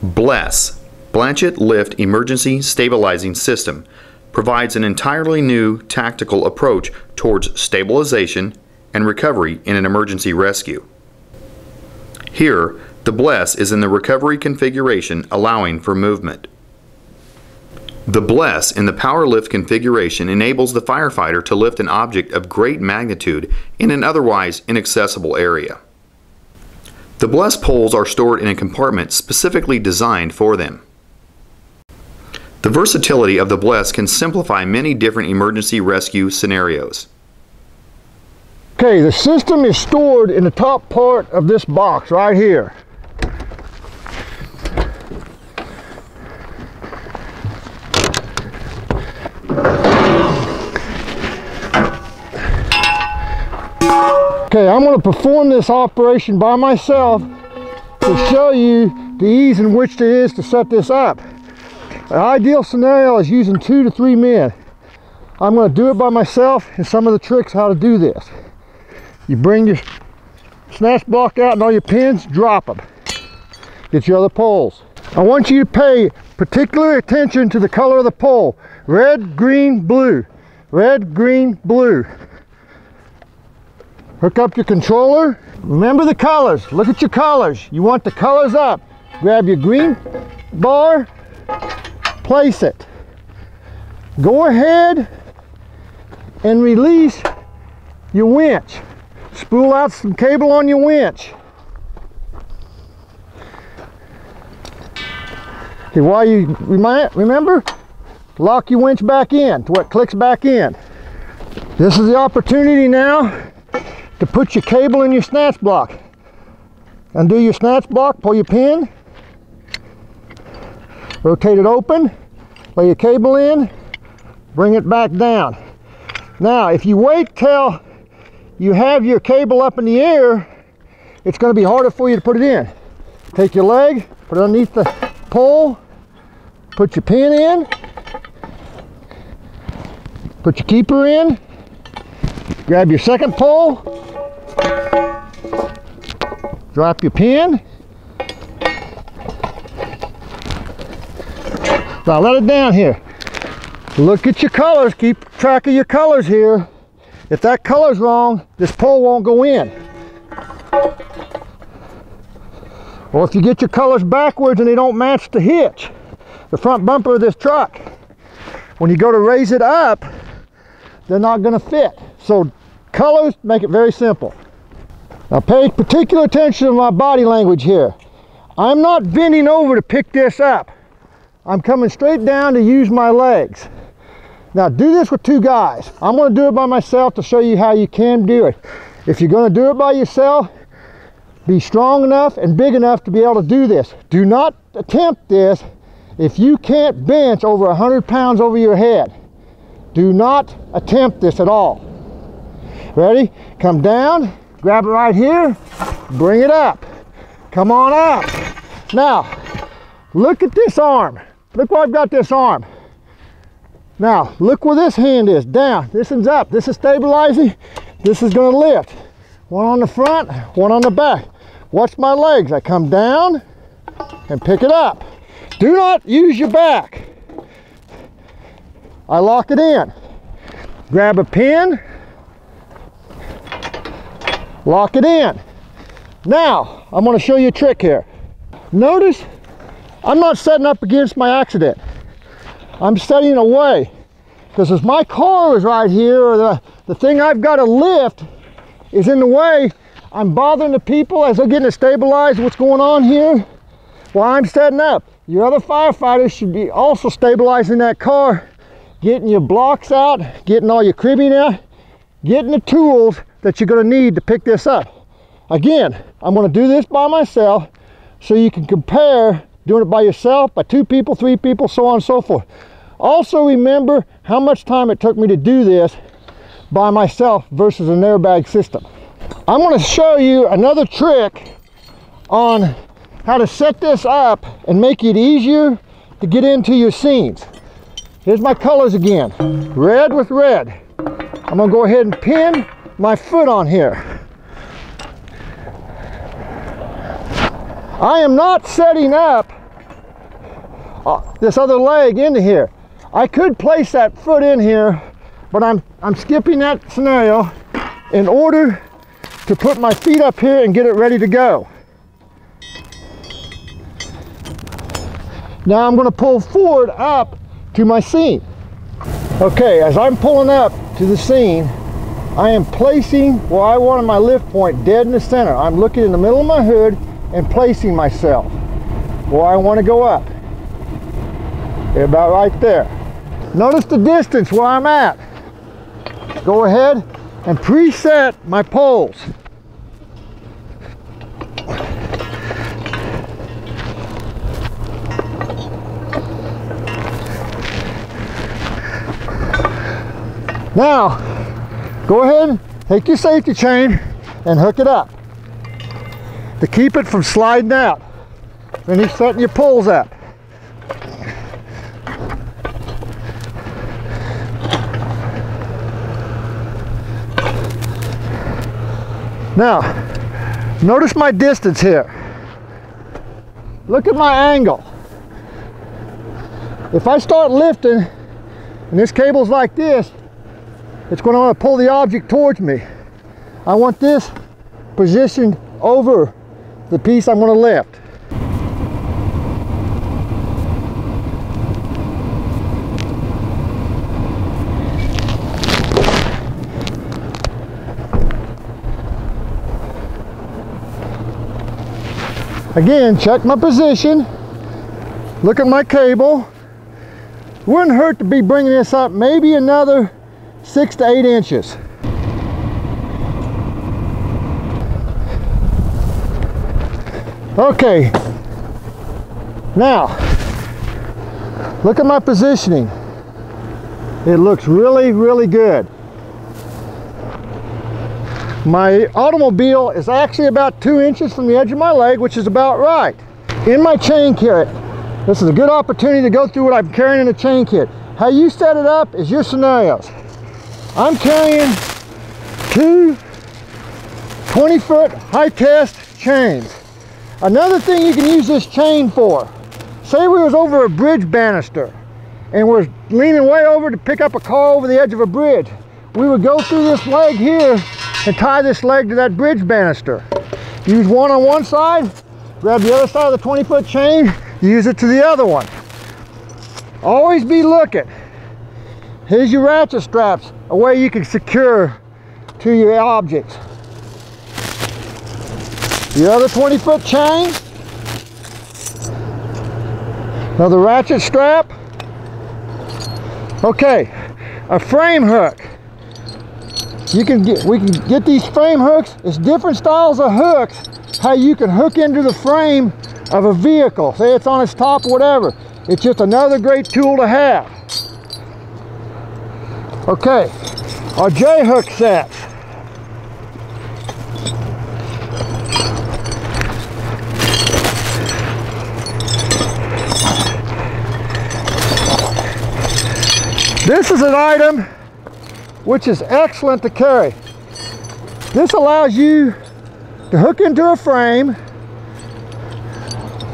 BLESS, Blanchat Lift Emergency Stabilizing System, provides an entirely new tactical approach towards stabilization and recovery in an emergency rescue. Here, the BLESS is in the recovery configuration allowing for movement. The BLESS in the power lift configuration enables the firefighter to lift an object of great magnitude in an otherwise inaccessible area. The BLESS poles are stored in a compartment specifically designed for them. The versatility of the BLESS can simplify many different emergency rescue scenarios. Okay, the system is stored in the top part of this box right here. Okay, I'm going to perform this operation by myself to show you the ease in which there is to set this up. An ideal scenario is using 2 to 3 men. I'm going to do it by myself and some of the tricks how to do this. You bring your snatch block out and all your pins, drop them. Get your other poles. I want you to pay particular attention to the color of the pole. Red, green, blue. Red, green, blue. Hook up your controller. Remember the colors. Look at your colors. You want the colors up. Grab your green bar, place it. Go ahead and release your winch. Spool out some cable on your winch. Okay, while you remember, lock your winch back in to where it clicks back in. This is the opportunity now to put your cable in your snatch block. Undo your snatch block, pull your pin, rotate it open, lay your cable in, bring it back down. Now, if you wait till you have your cable up in the air, it's going to be harder for you to put it in. Take your leg, put it underneath the pole, put your pin in, put your keeper in, grab your second pole, drop your pin. Now let it down here. Look at your colors, keep track of your colors here. If that color's wrong, this pole won't go in. Or if you get your colors backwards and they don't match the hitch, the front bumper of this truck, when you go to raise it up, they're not going to fit. So colors make it very simple. Now pay particular attention to my body language here. I'm not bending over to pick this up. I'm coming straight down to use my legs. Now do this with 2 guys. I'm going to do it by myself to show you how you can do it. If you're going to do it by yourself, be strong enough and big enough to be able to do this. Do not attempt this if you can't bench over 100 pounds over your head. Do not attempt this at all. Ready? Come down, grab it right here, bring it up. Come on up. Now, look at this arm. Look where I've got this arm. Now, look where this hand is, down. This one's up. This is stabilizing. This is going to lift. One on the front, one on the back. Watch my legs. I come down and pick it up. Do not use your back. I lock it in. Grab a pin. Lock it in. Now, I'm going to show you a trick here. Notice, I'm not setting up against my accident. I'm setting away. Because if my car is right here, or the thing I've got to lift is in the way, I'm bothering the people as they're getting it stabilized. What's going on here? While I'm setting up. Your other firefighters should be also stabilizing that car, getting your blocks out, getting all your cribbing out, getting the tools that you're going to need to pick this up. Again, I'm going to do this by myself so you can compare doing it by yourself, by 2 people, 3 people, so on and so forth. Also remember how much time it took me to do this by myself versus an airbag system. I'm going to show you another trick on how to set this up and make it easier to get into your scenes. Here's my colors again. Red with red. I'm going to go ahead and pin my foot on here. I am not setting up this other leg into here. I could place that foot in here, but I'm skipping that scenario in order to put my feet up here and get it ready to go. Now I'm going to pull forward up to my seam. Okay, as I'm pulling up to the seam, I am placing where I want my lift point dead in the center. I'm looking in the middle of my hood and placing myself where I want to go up. About right there. Notice the distance where I'm at. Go ahead and preset my poles. Now, go ahead, take your safety chain and hook it up to keep it from sliding out. Finish setting your poles up. Now, notice my distance here. Look at my angle. If I start lifting and this cable's like this, it's going to want to pull the object towards me. I want this positioned over the piece I'm going to lift. Again, check my position, look at my cable. Wouldn't hurt to be bringing this up maybe another 6 to 8 inches. Okay, now look at my positioning. It looks really, really good. My automobile is actually about 2 inches from the edge of my leg, which is about right. In my chain kit, this is a good opportunity to go through what I'm carrying in the chain kit. How you set it up is your scenarios. I'm carrying 2 20-foot high test chains. Another thing you can use this chain for, say we was over a bridge banister and we're leaning way over to pick up a car over the edge of a bridge. We would go through this leg here and tie this leg to that bridge banister. Use one on one side, grab the other side of the 20-foot chain, use it to the other one. Always be looking. Here's your ratchet straps, a way you can secure to your objects. The other 20-foot chain, another ratchet strap. Okay, a frame hook. We can get these frame hooks. It's different styles of hooks, how you can hook into the frame of a vehicle. Say it's on its top or whatever. It's just another great tool to have. Okay, our J-hook sets. This is an item which is excellent to carry. This allows you to hook into a frame,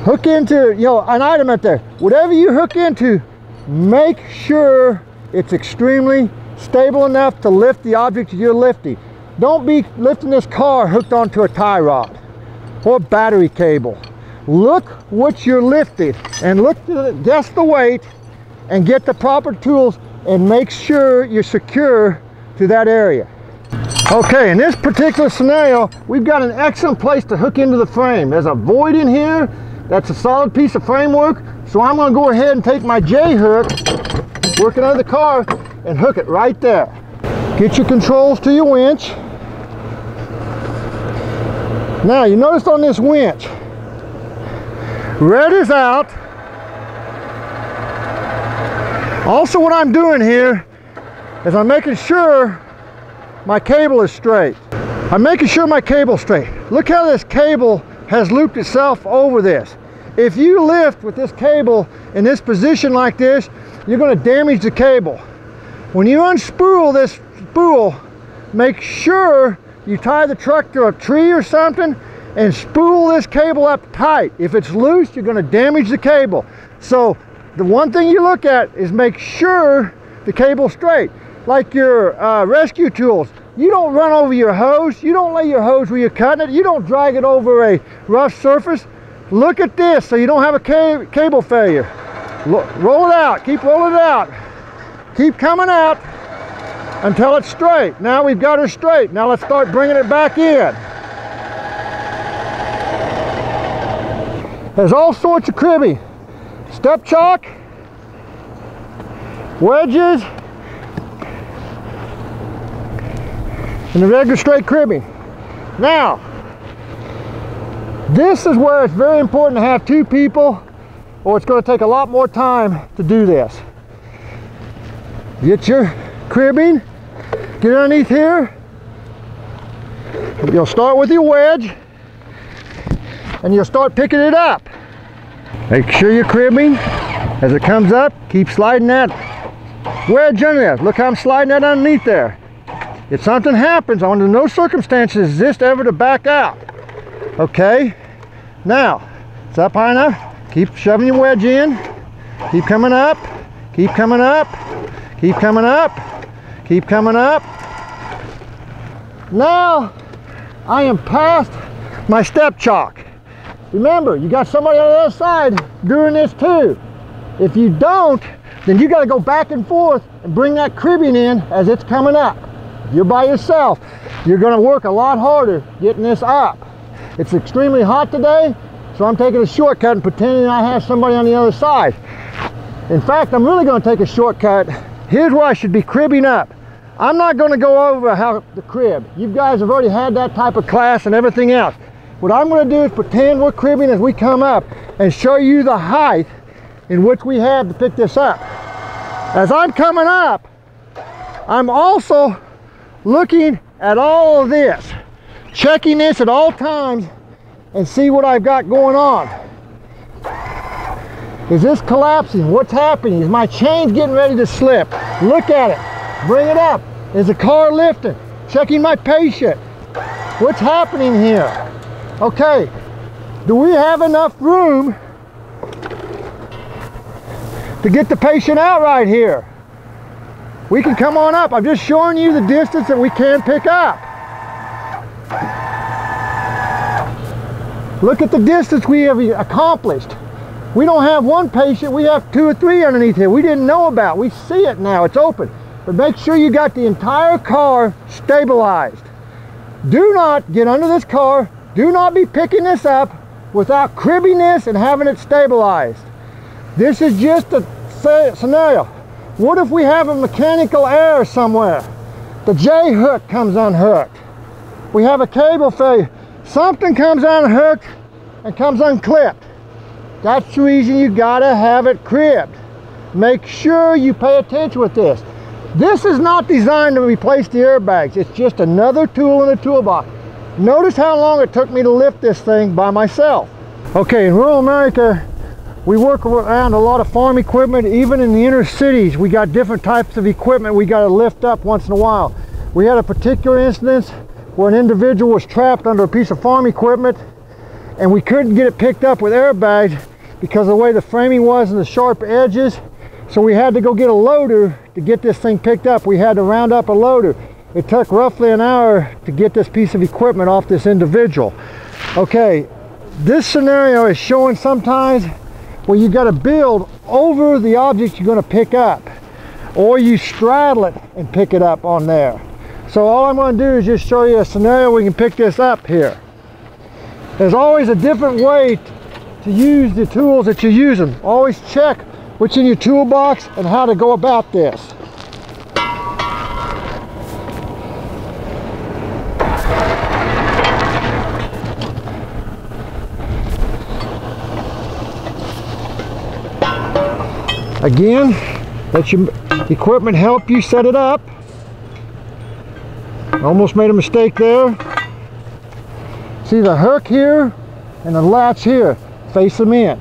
hook into, an item up there. Whatever you hook into, make sure it's extremely stable enough to lift the object you're lifting. Don't be lifting this car hooked onto a tie rod or battery cable. Look what you're lifting and look to adjust the weight and get the proper tools and make sure you're secure to that area. Okay, in this particular scenario, we've got an excellent place to hook into the frame. There's a void in here. That's a solid piece of framework. So I'm going to go ahead and take my J-hook, working under the car, and hook it right there. Get your controls to your winch. Now, you notice on this winch, red is out. Also, what I'm doing here is I'm making sure my cable is straight. I'm making sure my cable's straight. Look how this cable has looped itself over this. If you lift with this cable in this position like this, you're going to damage the cable. When you unspool this spool, make sure you tie the truck to a tree or something and spool this cable up tight. If it's loose, you're going to damage the cable. So the one thing you look at is make sure the cable's straight. Like your rescue tools, you don't run over your hose, you don't lay your hose where you're cutting it, you don't drag it over a rough surface. Look at this so you don't have a cable failure. Roll it out, keep rolling it out. Keep coming out until it's straight. Now we've got her straight. Now let's start bringing it back in. There's all sorts of cribbing. Step chalk, wedges, and the regular straight cribbing. Now, this is where it's very important to have two people, or it's going to take a lot more time to do this. Get your cribbing, get underneath here. You'll start with your wedge, and you'll start picking it up. Make sure you're cribbing. As it comes up, keep sliding that wedge under there. Look how I'm sliding that underneath there. If something happens, under no circumstances is this ever to back out. Okay? Now, it's up high enough. Keep shoving your wedge in. Keep coming up. Keep coming up. Keep coming up. Keep coming up. Now, I am past my step chalk. Remember, you got somebody on the other side doing this too. If you don't, then you got to go back and forth and bring that cribbing in as it's coming up. If you're by yourself, you're going to work a lot harder getting this up. It's extremely hot today, so I'm taking a shortcut and pretending I have somebody on the other side. In fact, I'm really going to take a shortcut. Here's where I should be cribbing up. I'm not going to go over how to crib. You guys have already had that type of class and everything else. What I'm going to do is pretend we're cribbing as we come up and show you the height in which we have to pick this up. As I'm coming up, I'm also looking at all of this, checking this at all times and see what I've got going on. Is this collapsing? What's happening? Is my chain getting ready to slip? Look at it. Bring it up. Is the car lifting? Checking my patient. What's happening here? Okay, do we have enough room to get the patient out right here? We can come on up. I'm just showing you the distance that we can pick up. Look at the distance we have accomplished. We don't have one patient, we have 2 or 3 underneath here we didn't know about. We see it now, it's open. But make sure you got the entire car stabilized. Do not get under this car. Do not be picking this up without cribbing this and having it stabilized. This is just a scenario. What if we have a mechanical error somewhere? The J-hook comes unhooked. We have a cable failure. Something comes unhooked and comes unclipped. That's the reason you gotta have it cribbed. Make sure you pay attention with this. This is not designed to replace the airbags. It's just another tool in the toolbox. Notice how long it took me to lift this thing by myself. Okay, in rural America, we work around a lot of farm equipment. Even in the inner cities, we got different types of equipment we got to lift up once in a while. We had a particular instance where an individual was trapped under a piece of farm equipment and we couldn't get it picked up with airbags because of the way the framing was and the sharp edges. So we had to go get a loader to get this thing picked up. We had to round up a loader. It took roughly an hour to get this piece of equipment off this individual. Okay, this scenario is showing sometimes where you got to build over the object you're going to pick up, or you straddle it and pick it up on there. So all I'm going to do is just show you a scenario where we can pick this up here. There's always a different way to use the tools that you're using. Always check what's in your toolbox and how to go about this. Again, let your equipment help you set it up. Almost made a mistake there. See the hook here and the latch here. Face them in.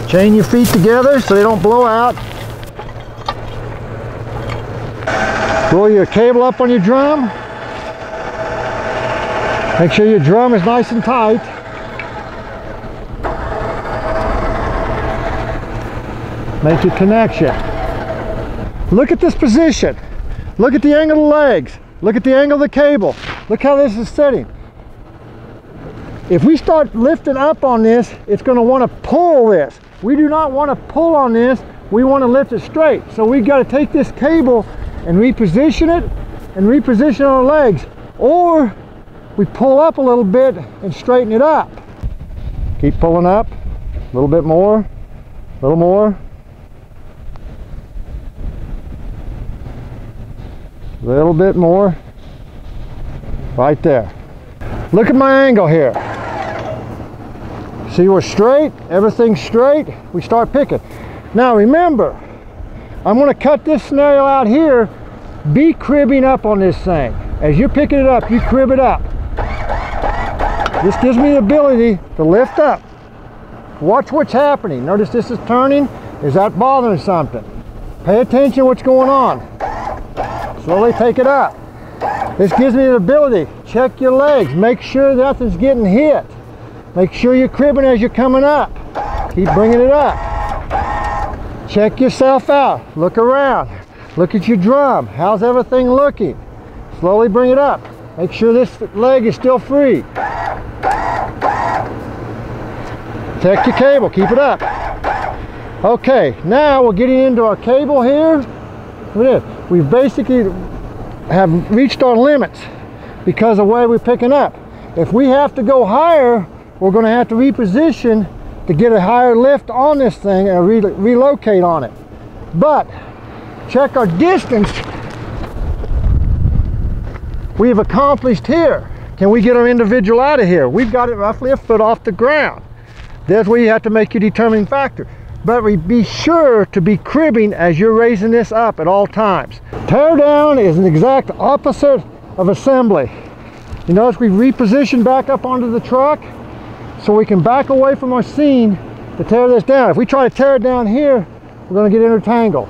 Chain your feet together so they don't blow out. Roll your cable up on your drum. Make sure your drum is nice and tight. Make your connection. Look at this position. Look at the angle of the legs. Look at the angle of the cable. Look how this is sitting. If we start lifting up on this, it's going to want to pull this. We do not want to pull on this. We want to lift it straight. So we've got to take this cable and reposition it and reposition our legs. Or we pull up a little bit and straighten it up. Keep pulling up. A little bit more. A little more. A little bit more. Right there. Look at my angle here. See, we're straight, everything's straight, we start picking. Now remember, I'm going to cut this scenario out here. Be cribbing up on this thing. As you're picking it up, you crib it up. This gives me the ability to lift up. Watch what's happening. Notice this is turning. Is that bothering something? Pay attention to what's going on. Slowly take it up. This gives me the ability. Check your legs. Make sure nothing's getting hit. Make sure you're cribbing as you're coming up. Keep bringing it up. Check yourself out. Look around. Look at your drum. How's everything looking? Slowly bring it up. Make sure this leg is still free. Check your cable. Keep it up. Okay, now we're getting into our cable here. Look at this. We basically have reached our limits because of the way we're picking up. If we have to go higher, we're going to have to reposition to get a higher lift on this thing and relocate on it. But check our distance we've accomplished here. Can we get our individual out of here? We've got it roughly a foot off the ground. That's where you have to make your determining factor. But be sure to be cribbing as you're raising this up at all times. Tear down is an exact opposite of assembly. You notice we repositioned back up onto the truck so we can back away from our scene to tear this down. If we try to tear it down here, we're going to get intertangled.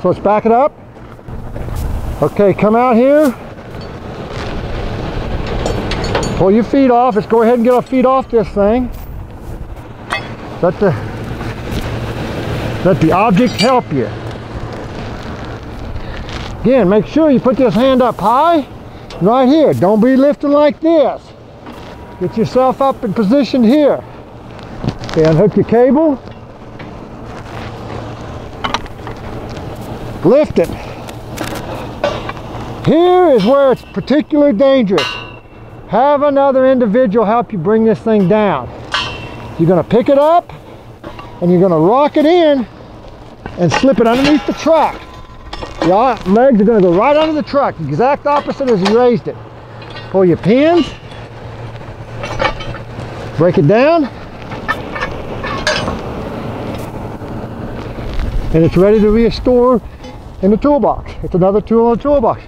So let's back it up. Okay, come out here. Pull your feet off. Let's go ahead and get our feet off this thing. Let the object help you. Again, make sure you put this hand up high, right here. Don't be lifting like this. Get yourself up and positioned here. Okay, unhook your cable. Lift it. Here is where it's particularly dangerous. Have another individual help you bring this thing down. You're going to pick it up and you're going to rock it in and slip it underneath the truck. Your legs are going to go right under the truck, the exact opposite as you raised it. Pull your pins, break it down, and it's ready to restore in the toolbox. It's another tool in the toolbox.